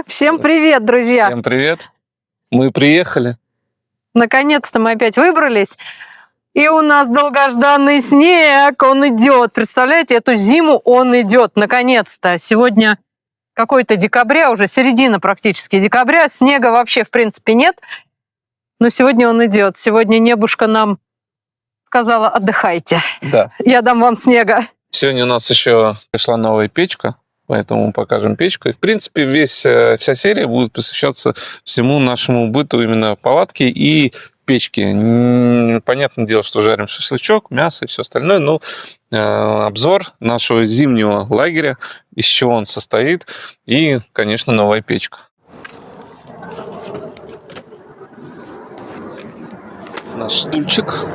Всем привет, друзья! Всем привет! Мы приехали. Наконец-то мы опять выбрались. И у нас долгожданный снег, он идет. Представляете, эту зиму он идет, наконец-то. Сегодня какой-то декабря, уже середина практически декабря. Снега вообще, в принципе, нет. Но сегодня он идет. Сегодня небушка нам сказала: отдыхайте. Да. Я дам вам снега. Сегодня у нас еще пришла новая печка, поэтому покажем печку. И, в принципе, вся серия будет посвящаться всему нашему быту, именно палатки и печки. Понятное дело, что жарим шашлычок, мясо и все остальное, но обзор нашего зимнего лагеря, из чего он состоит, и, конечно, новая печка. Наш стульчик.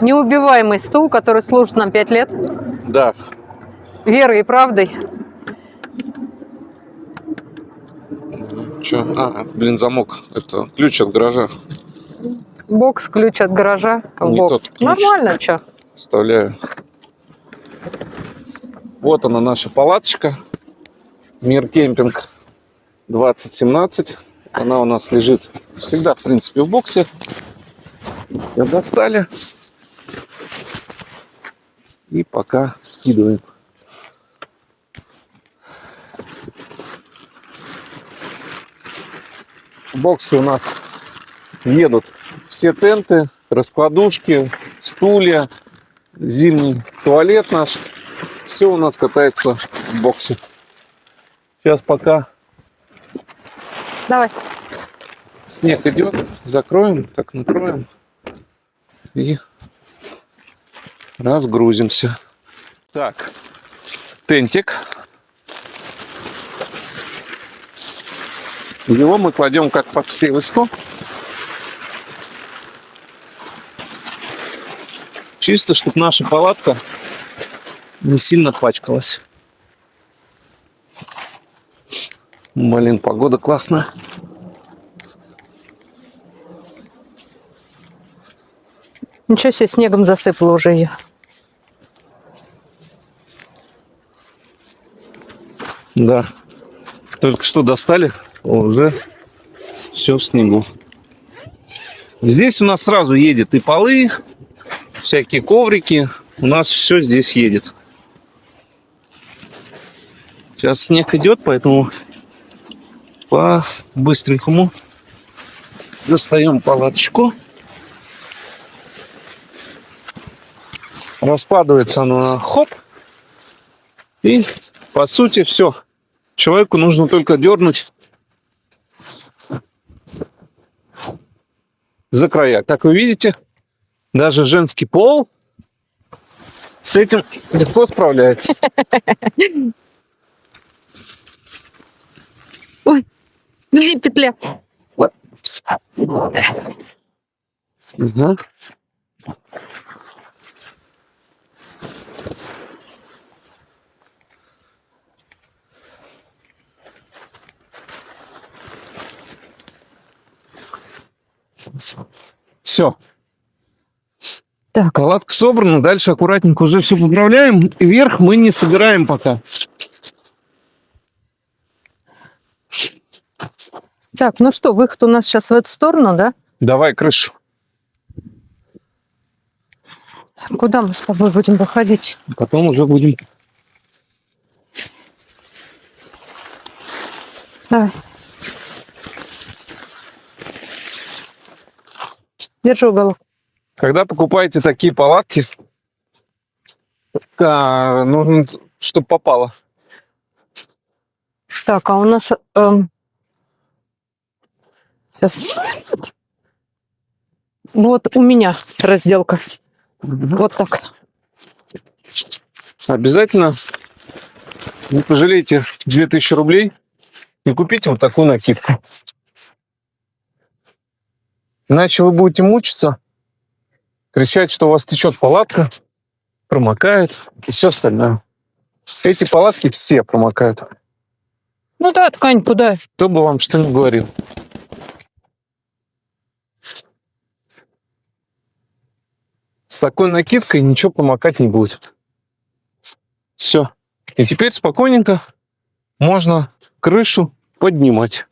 Неубиваемый стул, который служит нам 5 лет. Да. Верой и правдой. Че? Блин, замок. Это ключ от гаража. Бокс, ключ от гаража. Не Бокс. тот ключ. Нормально, что? Вставляю. Вот она, наша палаточка. Мир Кемпинг 2017. Она у нас лежит всегда, в принципе, в боксе. Ее достали. И пока скидываем. В боксе у нас едут все тенты, раскладушки, стулья, зимний туалет наш. Все у нас катается в боксе. Сейчас пока Давай. снег идет, закроем, так накроем и разгрузимся. Так, тентик. Его мы кладем как подстилочку. Чисто, чтобы наша палатка не сильно пачкалась. Блин, погода классная. Ничего себе, снегом засыпало уже ее. Да. Только что достали, уже все в снегу. Здесь у нас сразу едет и полы, всякие коврики. У нас все здесь едет. Сейчас снег идет, поэтому по-быстренькому достаем палаточку. Раскладывается оно на хоп. И, по сути, все. Человеку нужно только дернуть за края. Как вы видите, даже женский пол с этим легко справляется. Ой, где петля? Вот. Угу. Все. Так. Палатка собрана. Дальше аккуратненько уже все поправляем. Вверх мы не собираем пока. Так, ну что, выход у нас сейчас в эту сторону, да? Давай крышу. Куда мы с тобой будем выходить? Потом уже будем. Давай. Держи уголок. Когда покупаете такие палатки, нужно, чтобы попало. Так, а у нас... Сейчас. Вот у меня разделка. Вот так. Обязательно не пожалейте 2000 рублей и купите вот такую накидку. Иначе вы будете мучиться, кричать, что у вас течет палатка, промокает и все остальное. Эти палатки все промокают. Ну да, ткань куда? Кто бы вам что ни говорил. С такой накидкой ничего промокать не будет. Все. И теперь спокойненько можно крышу поднимать.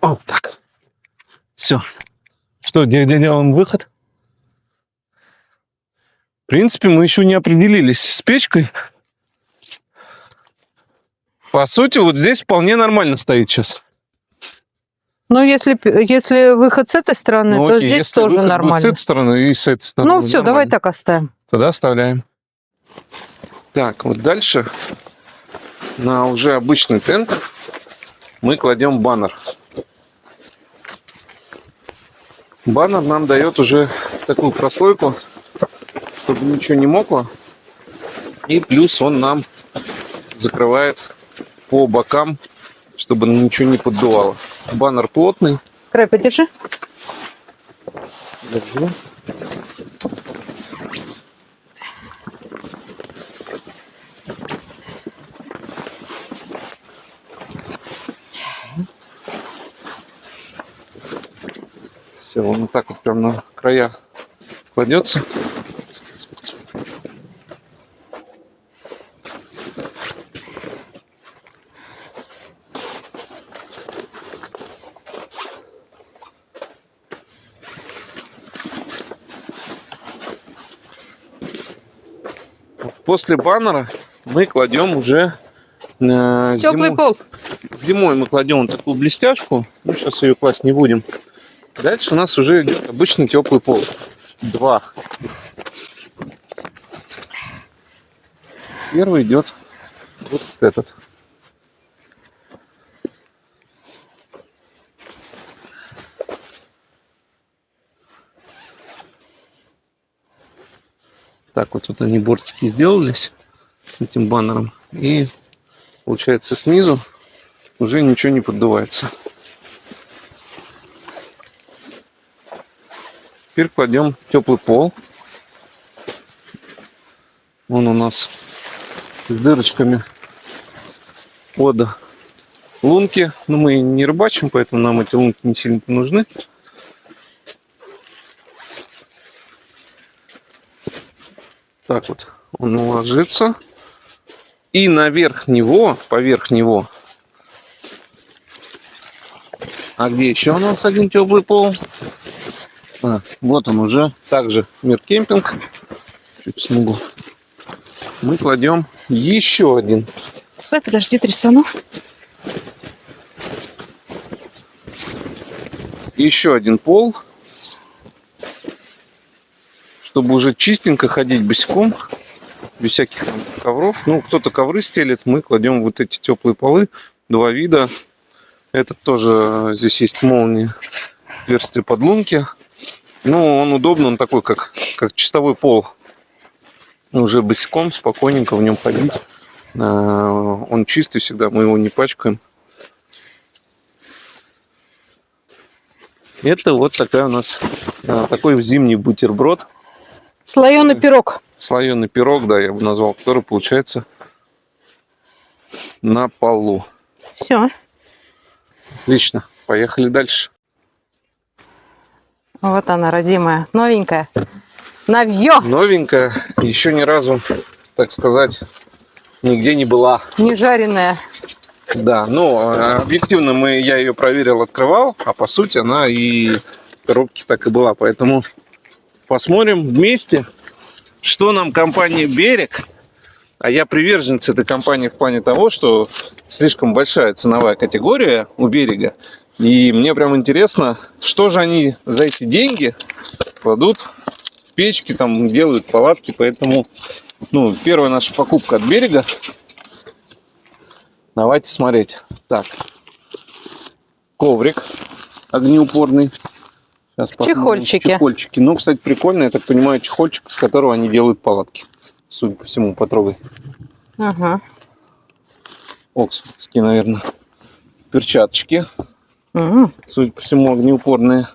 Вот так. Все. Что, где он выход? В принципе, мы еще не определились с печкой. По сути, вот здесь вполне нормально стоит сейчас. Ну, если выход с этой стороны, Ну, то окей, здесь если тоже выход будет нормально. с этой стороны и с этой стороны. Ну, все, давай нормально. так оставим. Тогда оставляем. Так, вот дальше на уже обычный тент мы кладем баннер. Баннер нам дает уже такую прослойку, чтобы ничего не мокло. И плюс он нам закрывает по бокам, чтобы ничего не поддувало. Баннер плотный. Край, подержи. Держу. Все, он вот так вот прям на края кладется. После баннера мы кладем уже Теплый пол. Зимой мы кладем вот такую блестяшку. Ну, сейчас ее класть не будем. Дальше у нас уже идет обычный теплый пол. 2. Первый идет вот этот. Так вот они бортики сделались этим баннером. И получается снизу уже ничего не поддувается. Теперь кладем теплый пол. Он у нас с дырочками под лунки. Но мы не рыбачим, поэтому нам эти лунки не сильно нужны. Так вот он ложится. И наверх него, поверх него. А где еще у нас один теплый пол? Вот он уже. Также Мир Кемпинг. Чуть снегу. Мы кладем еще один. Стой, подожди, трясану. Еще один пол. Чтобы уже чистенько ходить босиком. Без всяких там ковров. Ну, кто-то ковры стелит. Мы кладем вот эти теплые полы. 2 вида. Этот тоже, здесь есть молнии. Отверстие под лунки. Ну, он удобный. Он такой, как чистовой пол. Уже босиком, спокойненько в нем ходить. Он чистый всегда, мы его не пачкаем. Это вот такая у нас такой зимний бутерброд. Слоеный пирог. Слоеный пирог, да, я бы назвал, который получается на полу. Все. Отлично, поехали дальше. Вот она, родимая, новенькая. Навье. Новенькая, еще ни разу, так сказать, нигде не была. Не жареная. Да, ну, объективно я ее проверил, открывал, а по сути она и в коробке так и была. Поэтому посмотрим вместе, что нам компания «Берег». А я приверженец этой компании в плане того, что слишком большая ценовая категория у «Берега». И мне прям интересно, что же они за эти деньги кладут в печки, там делают палатки. Поэтому, ну, первая наша покупка от «Берега». Давайте смотреть. Так, коврик огнеупорный. Сейчас Чехольчики. Чехольчики. Ну, кстати, прикольно. Я так понимаю, чехольчик, с которого они делают палатки. Судя по всему, потрогай. Ага. Оксфордские, наверное. Перчаточки. Угу. Судя по всему, огнеупорные.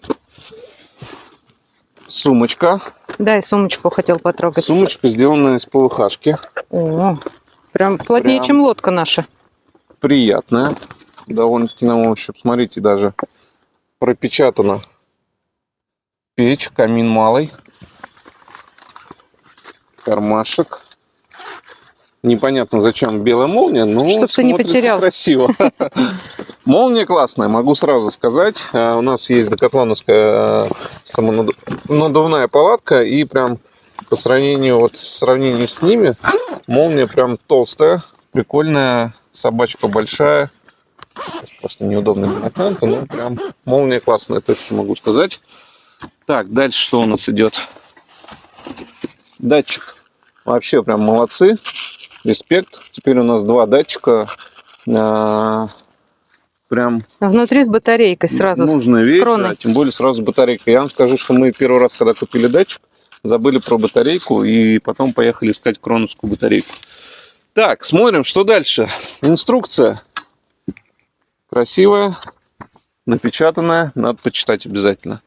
Сумочка. Да, и сумочку хотел потрогать. Сумочка, сделанная из ПВХ-шки. О, прям плотнее, чем лодка наша. Приятная. Довольно-таки на ощупь. Смотрите, даже пропечатано печь, камин малый, кармашек. Непонятно, зачем белая молния, но Чтоб ты не смотрится потерял. красиво. Молния классная, могу сразу сказать. У нас есть декатлоновская самонадувная палатка, и прям по сравнению с ними молния прям толстая, прикольная, собачка большая. Просто неудобно для экрана, но прям молния классная, точно могу сказать. Так, дальше что у нас идет? Датчик. Вообще прям молодцы. Респект. Теперь у нас 2 датчика. Прям Внутри с батарейкой сразу. нужная вещь, да, тем более сразу батарейка. Я вам скажу, что мы первый раз, когда купили датчик, забыли про батарейку и потом поехали искать кроновскую батарейку. Так, смотрим, что дальше. Инструкция. Красивая, напечатанная, надо почитать обязательно.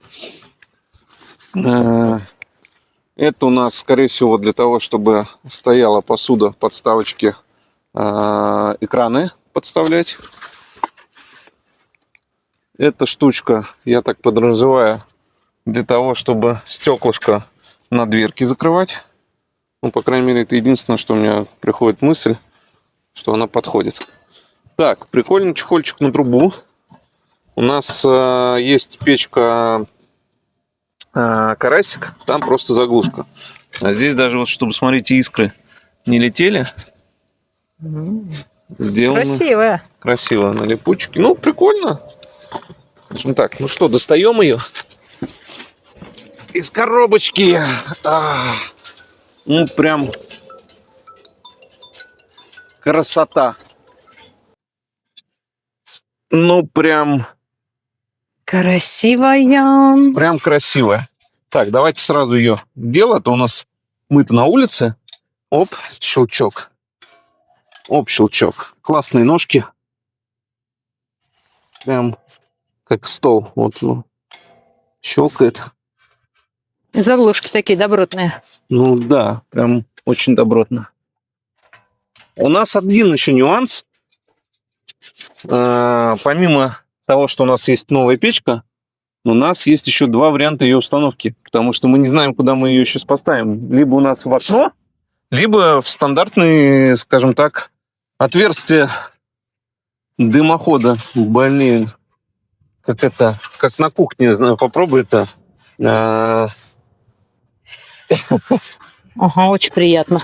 Это у нас, скорее всего, для того, чтобы стояла посуда, подставочки, экраны подставлять. Эта штучка, я так подразумеваю, для того, чтобы стеклышко на дверке закрывать. Ну, по крайней мере, это единственное, что у меня приходит мысль, что она подходит. Так, прикольный чехольчик на трубу. У нас есть печка карасик, там просто заглушка. А здесь даже вот, чтобы, смотрите, искры не летели. Сделано Красивая. красиво на липучке. Ну, прикольно. Так, ну что, достаем ее из коробочки. Ну, прям красота. Ну, прям Красивая. прям красивая. Так, давайте сразу ее дело. А то у нас мы-то на улице. Оп, щелчок. Оп, щелчок. Классные ножки. Прям как стол. Вот, ну, щелкает. Заглушки такие добротные. Ну да, прям очень добротно. У нас один еще нюанс. Помимо того, что у нас есть новая печка, у нас есть еще 2 варианта ее установки. Потому что мы не знаем, куда мы ее сейчас поставим. Либо у нас в окно, либо в стандартные, скажем так, отверстия дымохода. Блин, как это, как на кухне, не знаю, попробуй это. Ага, очень приятно.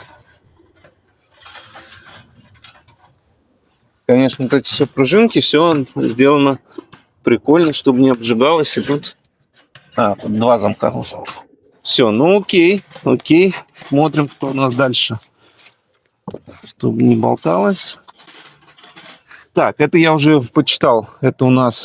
Конечно, вот эти все пружинки, все сделано прикольно, чтобы не обжигалось. И тут 2 замка. Все, ну окей. Смотрим, что у нас дальше. Чтобы не болталось. Так, это я уже почитал. Это у нас,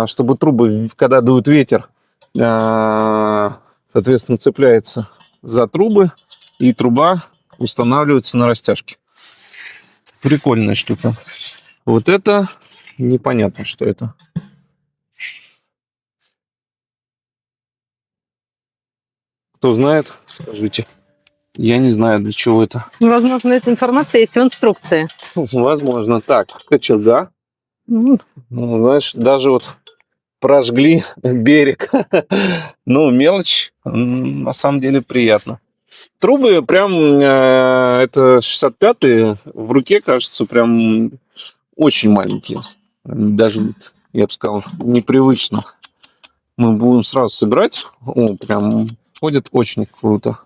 чтобы трубы, когда дует ветер, соответственно, цепляется за трубы, и труба устанавливается на растяжке. Прикольная штука. Вот это непонятно, что это. Кто знает, скажите. Я не знаю, для чего это. Возможно, эта информация есть в инструкции. Возможно. Так, кочерга. М, Ну, знаешь, даже вот прожгли берег. Ну, мелочь, на самом деле приятно. Трубы прям, это 65-е, в руке, кажется, прям очень маленькие. Даже, я бы сказал, непривычно. Мы будем сразу собирать. О, прям ходит очень круто.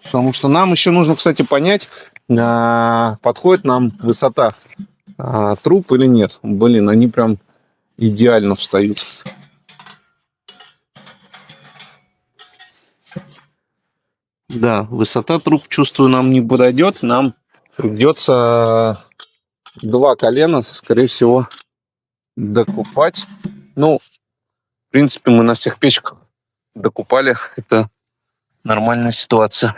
Потому что нам еще нужно, кстати, понять, подходит нам высота труб или нет. Блин, они прям идеально встают. Да, высота труб, чувствую, нам не подойдет. Нам придется 2 колена, скорее всего, докупать. Ну, в принципе, мы на всех печках докупали. Это нормальная ситуация.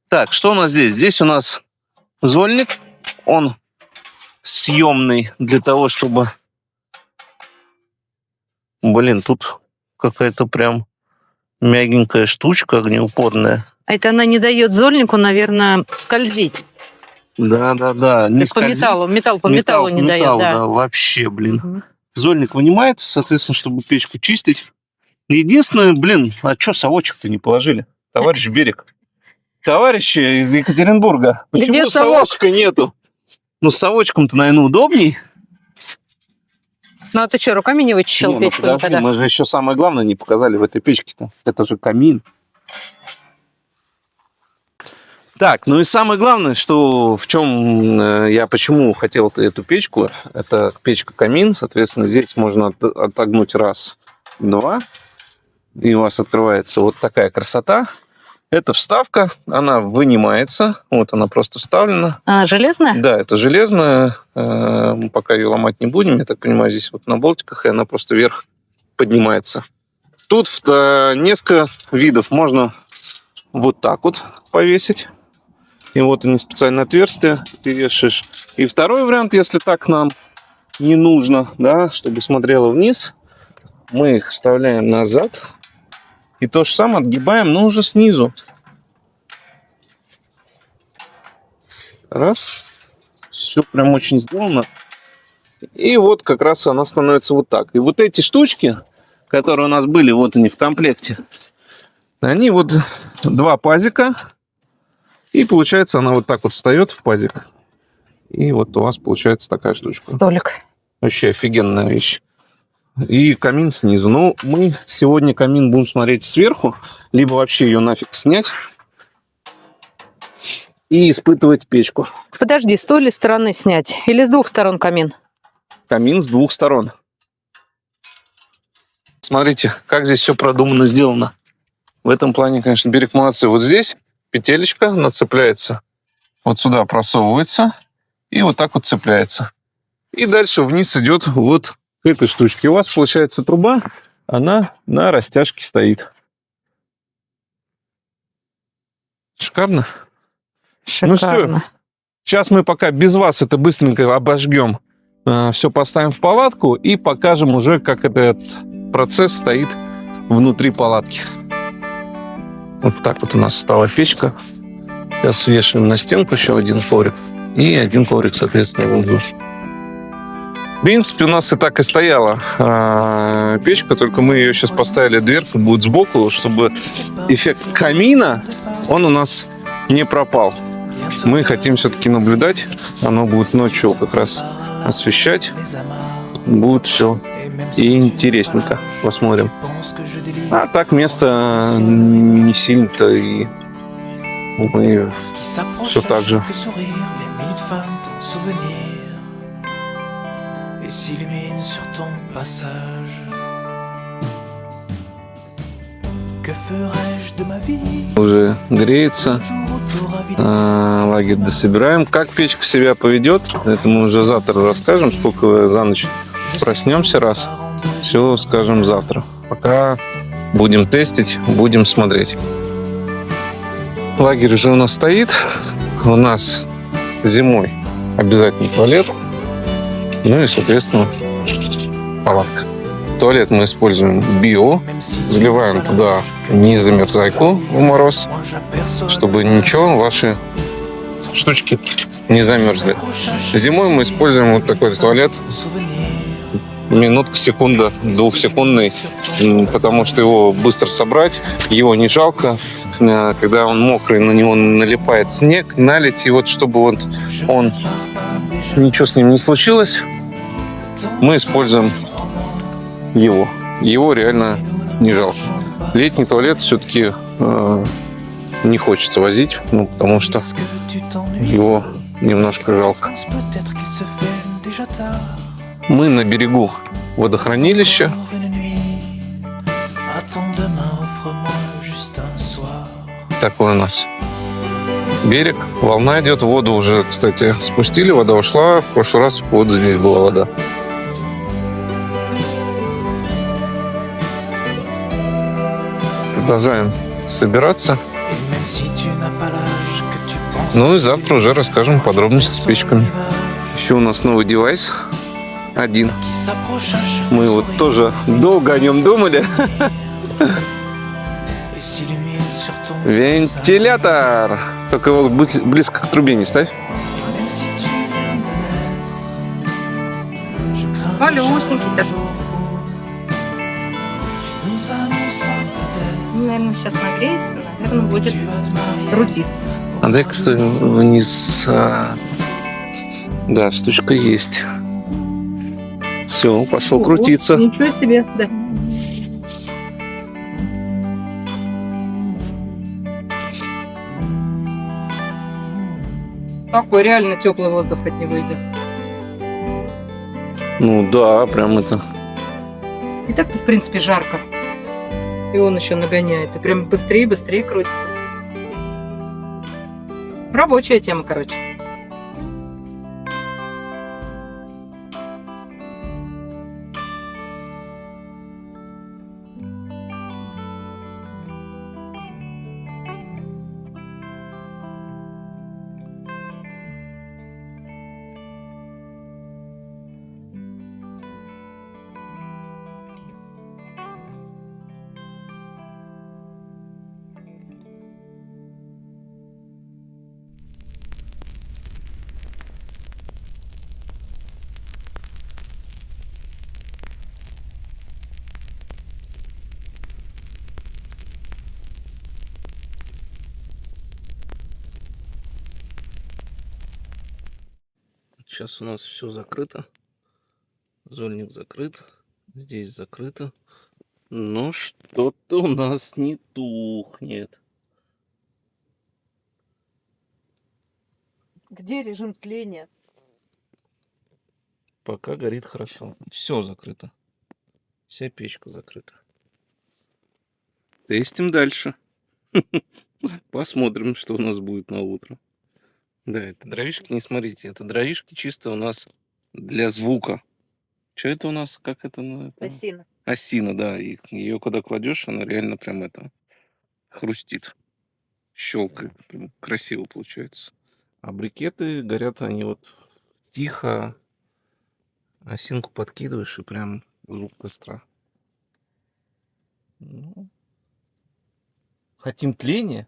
Так, что у нас здесь? Здесь у нас зольник. Он съемный для того, чтобы... Блин, тут какая-то прям мягенькая штучка огнеупорная. А это она не дает зольнику, наверное, скользить. Да. То Не есть по металлу, металл по металлу не дает, да. Вообще, блин. Мгм. Зольник вынимается, соответственно, чтобы печку чистить. Единственное, блин, а что совочек-то не положили? Товарищ Берег. Товарищи из Екатеринбурга, почему Где совочка нету? Ну, с совочком-то, наверное, удобней. Ну, а ты что, руками не вычищал Не, печку подожди, никогда? мы же еще самое главное не показали в этой печке-то. Это же камин. Так, ну и самое главное, что в чем я почему хотел эту печку, это печка-камин, соответственно, здесь можно отогнуть раз, два, и у вас открывается вот такая красота. Это вставка, она вынимается, вот она просто вставлена. А, железная? Да, это железная, мы пока ее ломать не будем, я так понимаю, здесь вот на болтиках, и она просто вверх поднимается. Тут несколько видов, можно вот так вот повесить. И вот они, специальное отверстие, ты вешаешь. И второй вариант, если так нам не нужно, да, чтобы смотрело вниз, мы их вставляем назад. И то же самое отгибаем, но уже снизу. Раз. Все прям очень сделано. И вот как раз она становится вот так. И вот эти штучки, которые у нас были, вот они в комплекте, они вот два пазика. И получается, она вот так вот встает в пазик. И вот у вас получается такая штучка. Столик. Вообще офигенная вещь. И камин снизу. Ну, мы сегодня камин будем смотреть сверху, либо вообще ее нафиг снять и испытывать печку. Подожди, с той ли стороны снять? Или с двух сторон камин? Камин с двух сторон. Смотрите, как здесь все продуманно сделано. В этом плане, конечно, Берег молодцы. Вот здесь петелечка, она цепляется. Вот сюда просовывается и вот так вот цепляется. И дальше вниз идет вот к этой штучке. У вас получается труба, она на растяжке стоит. Шикарно? Шикарно. Ну все, сейчас мы пока без вас это быстренько обожгем. Все поставим в палатку и покажем уже, как этот процесс стоит внутри палатки. Вот так вот у нас стала печка. Сейчас вешаем на стенку еще один коврик. И один коврик, соответственно, в углу. В принципе, у нас и так и стояла печка, только мы ее сейчас поставили, дверка будет сбоку, чтобы эффект камина, он у нас не пропал. Мы хотим все-таки наблюдать. Оно будет ночью как раз освещать. Будет все и интересненько. Посмотрим. А так место не сильно-то, и мы все так же. Уже греется. Лагерь дособираем. Как печка себя поведет, это мы уже завтра расскажем. Сколько за ночь проснемся раз. Все скажем завтра. Пока будем тестить, будем смотреть. Лагерь уже у нас стоит. У нас зимой обязательно туалет. Ну и, соответственно, палатка. Туалет мы используем био. Заливаем туда незамерзайку в мороз, чтобы ничего, ваши штучки не замерзли. Зимой мы используем вот такой туалет. Минутка, секунда, двухсекундный, потому что его быстро собрать, его не жалко. Когда он мокрый, на него налипает снег, налить, и вот чтобы он ничего с ним не случилось, мы используем его. Его реально не жалко. Летний туалет все-таки не хочется возить, потому что его немножко жалко. Мы на берегу водохранилища. Такой у нас берег. Волна идет, воду уже, кстати, спустили, вода ушла. В прошлый раз в воду здесь была вода. Продолжаем собираться. Ну и завтра уже расскажем подробности с печками. Еще у нас новый девайс. Один. Мы вот тоже долго о нем думали. Вентилятор. Только его близко к трубе не ставь. Малюсенький-то. Наверное, сейчас нагреется, наверное, будет трудиться. А дай-ка вниз. Да, штучка есть. Все, пошел крутиться. Ничего себе, да. Такой реально теплый воздух от него идет. Ну да, прям это. И так-то, в принципе, жарко. И он еще нагоняет. И прям быстрее и быстрее крутится. Рабочая тема, короче. Сейчас у нас все закрыто. Зольник закрыт. Здесь закрыто. Но что-то у нас не тухнет. Где режим тления? Пока горит хорошо. Все закрыто. Вся печка закрыта. Тестим дальше. Посмотрим, что у нас будет на утро. Да, это дровишки, не смотрите, это дровишки чисто у нас для звука. Что это у нас? Как это? Осина. Осина, да. И ее когда кладешь, она реально прям это хрустит. Щелкает. Прям красиво получается. А брикеты горят они вот тихо. Осинку подкидываешь и прям звук костра. Ну, хотим тления.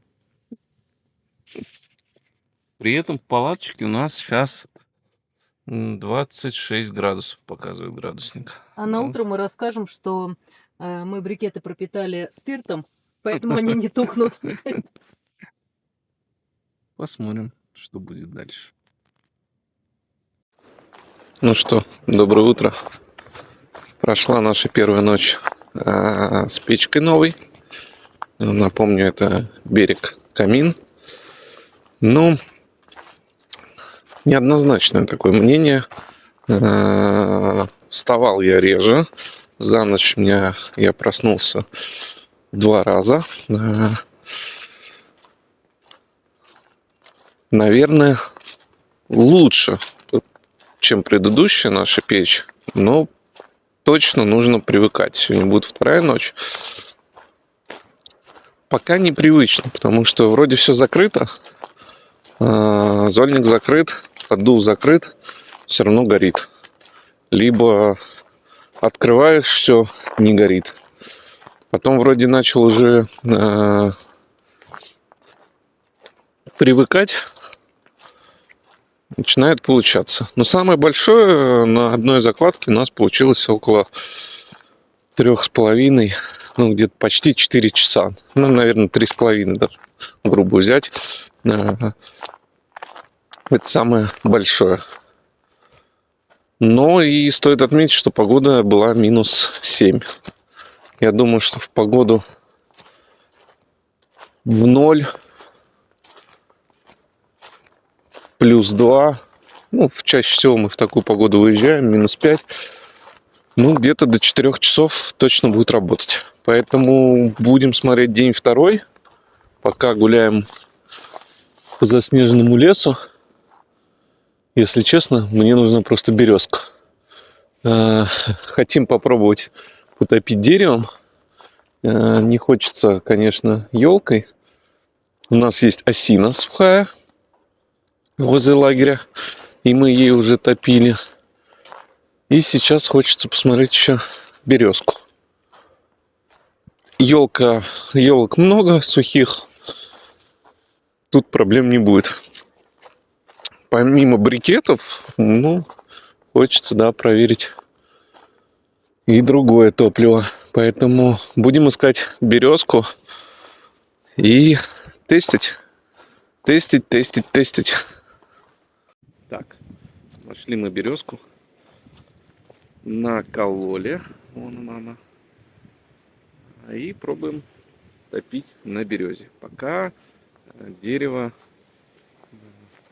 При этом в палаточке у нас сейчас 26 градусов показывает градусник. А на утро мы расскажем, что мы брикеты пропитали спиртом, поэтому они не тухнут. Посмотрим, что будет дальше. Ну что, доброе утро. Прошла наша первая ночь с печкой новой. Напомню, это берег Камин. Ну, неоднозначное такое мнение. Вставал я реже. За ночь я проснулся 2 раза. Наверное, лучше, чем предыдущая наша печь, но точно нужно привыкать. Сегодня будет 2-я ночь. Пока непривычно, потому что вроде все закрыто. Зольник закрыт, поддув закрыт, все равно горит. Либо открываешь все, не горит. Потом вроде начал уже привыкать, начинает получаться. Но самое большое на одной закладке у нас получилось около 3,5, ну где-то почти 4 часа. Ну, наверное, 3,5 даже, грубо взять. Это самое большое. Но и стоит отметить, что погода была -7. Я думаю, что в погоду в 0, +2, ну, чаще всего мы в такую погоду выезжаем, -5, ну, где-то до 4 часов точно будет работать. Поэтому будем смотреть день 2, пока гуляем по заснеженному лесу. Если честно, мне нужна просто березка. Хотим попробовать утопить деревом. Не хочется, конечно, елкой. У нас есть осина сухая возле лагеря, и мы ей уже топили. И сейчас хочется посмотреть еще березку. Елок много сухих. Тут проблем не будет. Помимо брикетов, ну, хочется, да, проверить и другое топливо. Поэтому будем искать березку и тестить. Тестить. Так, нашли мы березку. Накололи. Вон она. И пробуем топить на березе. Пока дерево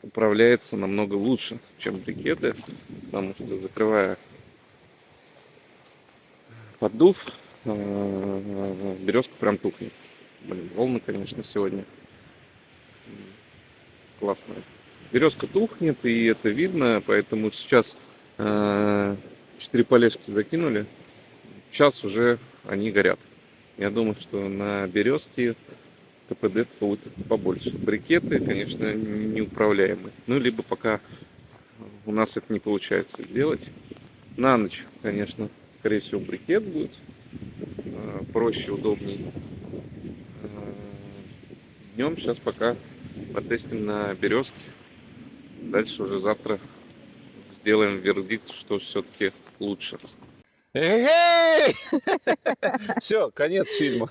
управляется намного лучше, чем брикеты, потому что, закрывая поддув, березка прям тухнет. Блин, волны, конечно, сегодня классные. Березка тухнет, и это видно, поэтому сейчас 4 полежки закинули, час уже они горят. Я думаю, что на березке КПД будет побольше. Брикеты, конечно, неуправляемые. Ну, либо пока у нас это не получается сделать. На ночь, конечно, скорее всего, брикет будет. Проще, удобней. Днем сейчас пока потестим на березке. Дальше уже завтра сделаем вердикт, что все-таки лучше. Все, конец фильма.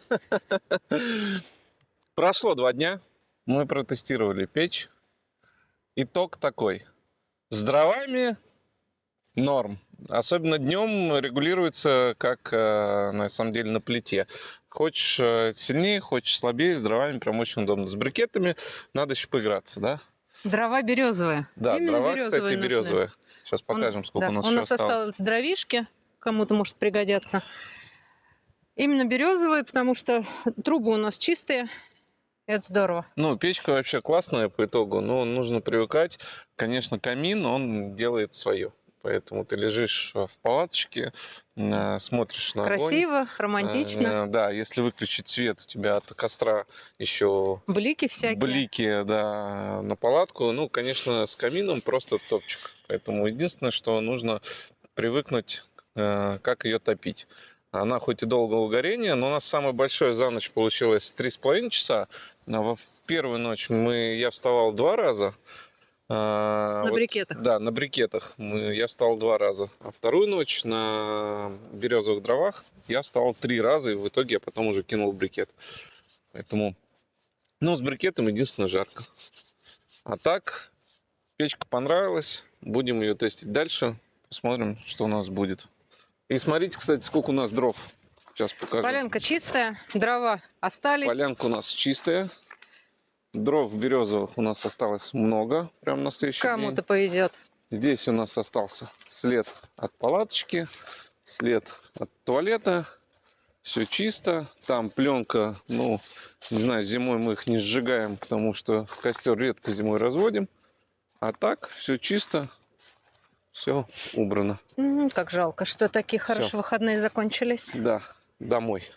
Прошло 2 дня. Мы протестировали печь. Итог такой. С дровами норм. Особенно днем регулируется, как на самом деле на плите. Хочешь сильнее, хочешь слабее, с дровами прям очень удобно. С брикетами надо еще поиграться, да? Дрова березовые. Да, Именно дрова, березовые кстати, нужны. березовые. Сейчас покажем, сколько у нас У еще нас осталось. осталось дровишки, кому-то может пригодятся. Именно березовые, потому что трубы у нас чистые. Это здорово. Ну, печка вообще классная по итогу, но нужно привыкать. Конечно, камин, он делает свое. Поэтому ты лежишь в палаточке, смотришь на огонь. Красиво, романтично. Да, если выключить свет, у тебя от костра еще Блики всякие. блики, да, на палатку. Ну, конечно, с камином просто топчик. Поэтому единственное, что нужно привыкнуть, как ее топить. Она хоть и долгого горения, но у нас самое большое за ночь получилось 3,5 часа. В первую ночь я вставал 2 раза. На брикетах. Да, на брикетах я встал 2 раза. А вторую ночь на березовых дровах я встал 3 раза, и в итоге я потом уже кинул брикет. Поэтому, ну, с брикетом единственное жарко. А так, печка понравилась. Будем ее тестить дальше. Посмотрим, что у нас будет. И смотрите, кстати, сколько у нас дров. Сейчас покажу. Полянка чистая, дрова остались. Полянка у нас чистая. Дров березовых у нас осталось много. Прям на следующий день. Кому-то повезет. Здесь у нас остался след от палаточки, след от туалета. Все чисто. Там пленка, ну, не знаю, зимой мы их не сжигаем, потому что костер редко зимой разводим. А так, все чисто. Все убрано. Как жалко, что такие хорошие выходные закончились. Да, домой.